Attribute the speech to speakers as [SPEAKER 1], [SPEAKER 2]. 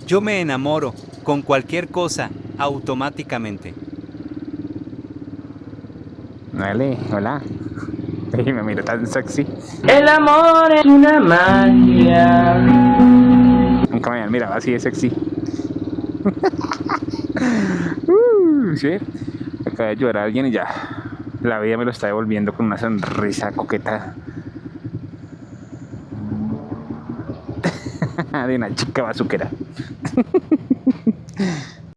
[SPEAKER 1] Yo me enamoro, con cualquier cosa, automáticamente.
[SPEAKER 2] Vale, hola. Y me mira tan sexy.
[SPEAKER 3] El amor es una magia.
[SPEAKER 2] Nunca me habían mirado así de sexy. ¿Sí? Acaba de ayudar a alguien y ya. La vida me lo está devolviendo con una sonrisa coqueta de una chica bazuquera.